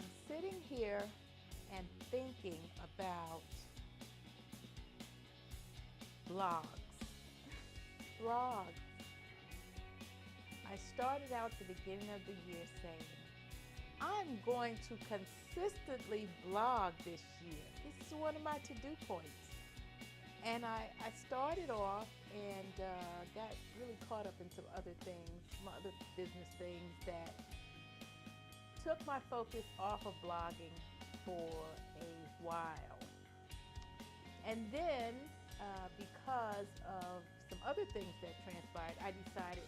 I'm sitting here and thinking about blogs. Blogs. I started out the beginning of the year saying, I'm going to consistently blog this year. This is one of my to-do points. And I started off and got really caught up in some other things, some other business things that took my focus off of blogging for a while. And then, because of some other things that transpired, I decided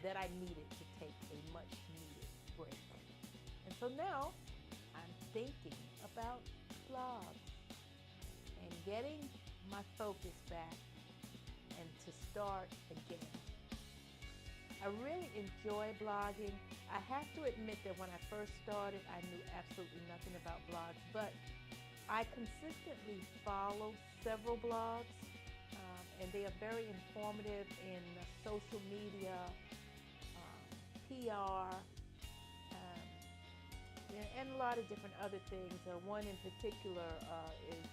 that I needed to take a much needed break. And so now I'm thinking about blogs and getting my focus back and to start again. I really enjoy blogging. I have to admit that when I first started, I knew absolutely nothing about blogs, but I consistently follow several blogs, and they are very informative in social media, PR, and a lot of different other things. One in particular is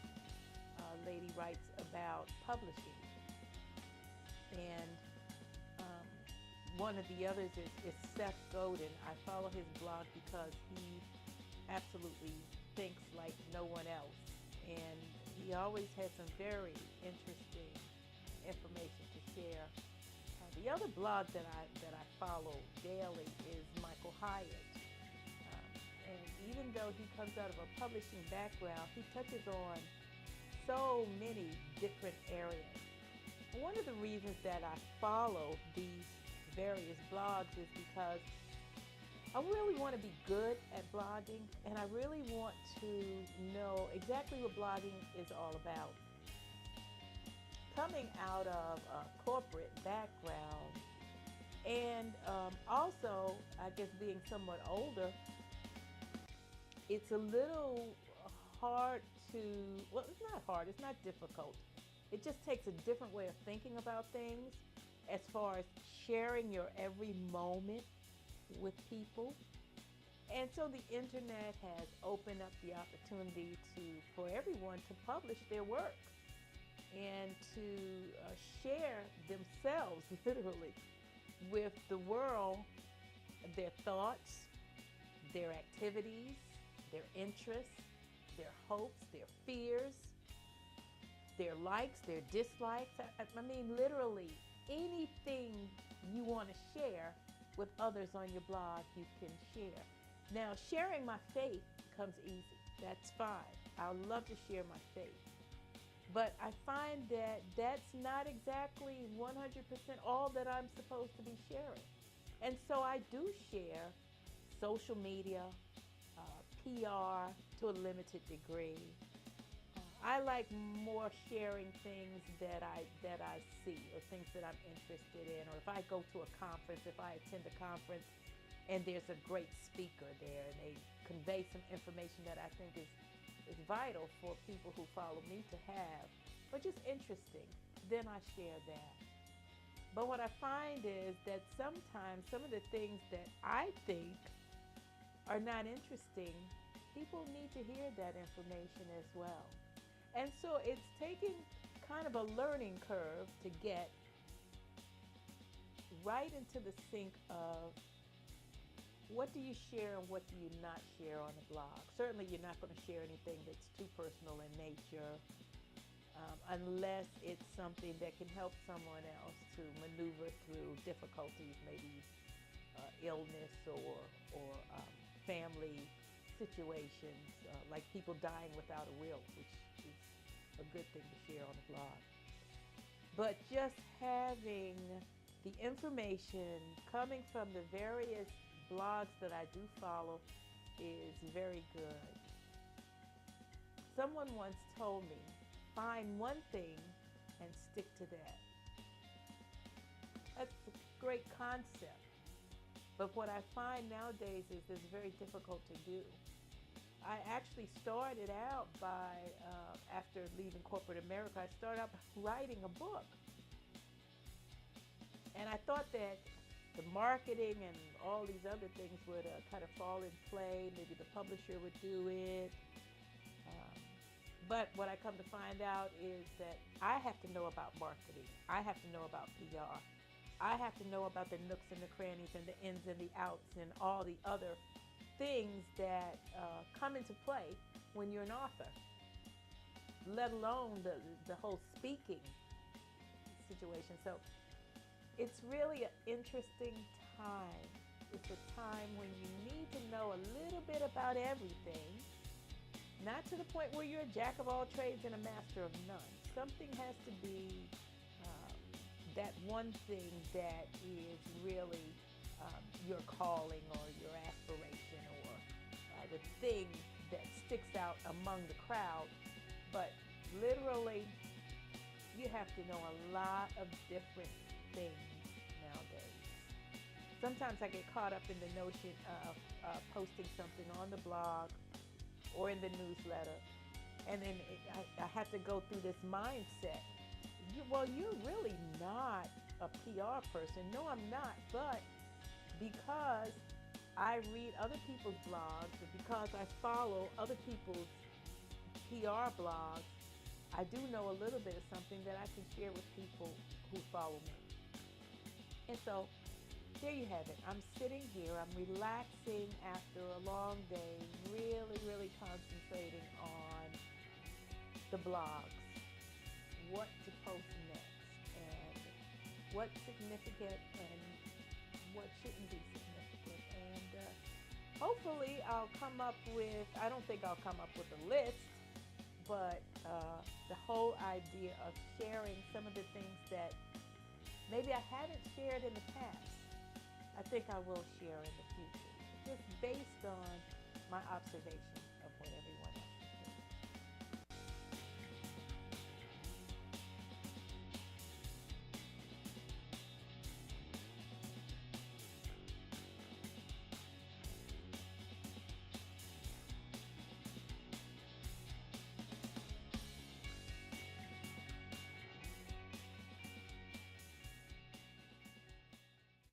a lady writes about publishing, and one of the others is Seth Godin. I follow his blog because he absolutely thinks like no one else, and he always has some very interesting information to share. The other blog that I follow daily is Michael Hyatt, and even though he comes out of a publishing background, he touches on so many different areas. One of the reasons that I follow these various blogs is because I really want to be good at blogging, and I really want to know exactly what blogging is all about. Coming out of a corporate background, and also, I guess, being somewhat older, it's a little hard to, well, it's not hard, it's not difficult. It just takes a different way of thinking about things as far as sharing your every moment with people. And so the internet has opened up the opportunity for everyone to publish their work and to share themselves literally with the world, their thoughts, their activities, their interests, their hopes, their fears, their likes, their dislikes. I mean, literally anything you want to share with others on your blog, you can share. Now, sharing my faith comes easy. That's fine. I love to share my faith. But I find that that's not exactly 100% all that I'm supposed to be sharing. And so I do share social media, PR to a limited degree. I like more sharing things that I see, or things that I'm interested in, or if I go to a conference, if I attend a conference and there's a great speaker there and they convey some information that I think is vital for people who follow me to have, or just interesting, then I share that. But what I find is that sometimes some of the things that I think are not interesting, people need to hear that information as well. And so it's taking kind of a learning curve to get right into the sync of what do you share and what do you not share on a blog. Certainly you're not going to share anything that's too personal in nature, unless it's something that can help someone else to maneuver through difficulties, maybe illness or family situations, like people dying without a will, which is a good thing to share on a blog. But just having the information coming from the various blogs that I do follow is very good. Someone once told me, find one thing and stick to that. That's a great concept. But what I find nowadays is it's very difficult to do. I actually started out by, after leaving corporate America, I started out by writing a book. And I thought that the marketing and all these other things would kind of fall in play. Maybe the publisher would do it. Um, but what I come to find out is that I have to know about marketing. I have to know about PR. I have to know about the nooks and the crannies and the ins and the outs and all the other things that come into play when you're an author, let alone the whole speaking situation. So it's really an interesting time. It's a time when you need to know a little bit about everything, not to the point where you're a jack of all trades and a master of none. Something has to be that one thing that is really your calling or your aspiration or the thing that sticks out among the crowd. But literally, you have to know a lot of different things nowadays. Sometimes I get caught up in the notion of posting something on the blog or in the newsletter, and then I have to go through this mindset. Well, you're really not a PR person. No, I'm not. But because I read other people's blogs and because I follow other people's PR blogs, I do know a little bit of something that I can share with people who follow me. And so there you have it. I'm sitting here, I'm relaxing after a long day, really, really concentrating on the blogs, what to post next, and what's significant and what shouldn't be significant. And hopefully I'll come up with, I don't think I'll come up with a list, but the whole idea of sharing some of the things that maybe I haven't shared in the past, I think I will share in the future, just based on my observation of what everyone else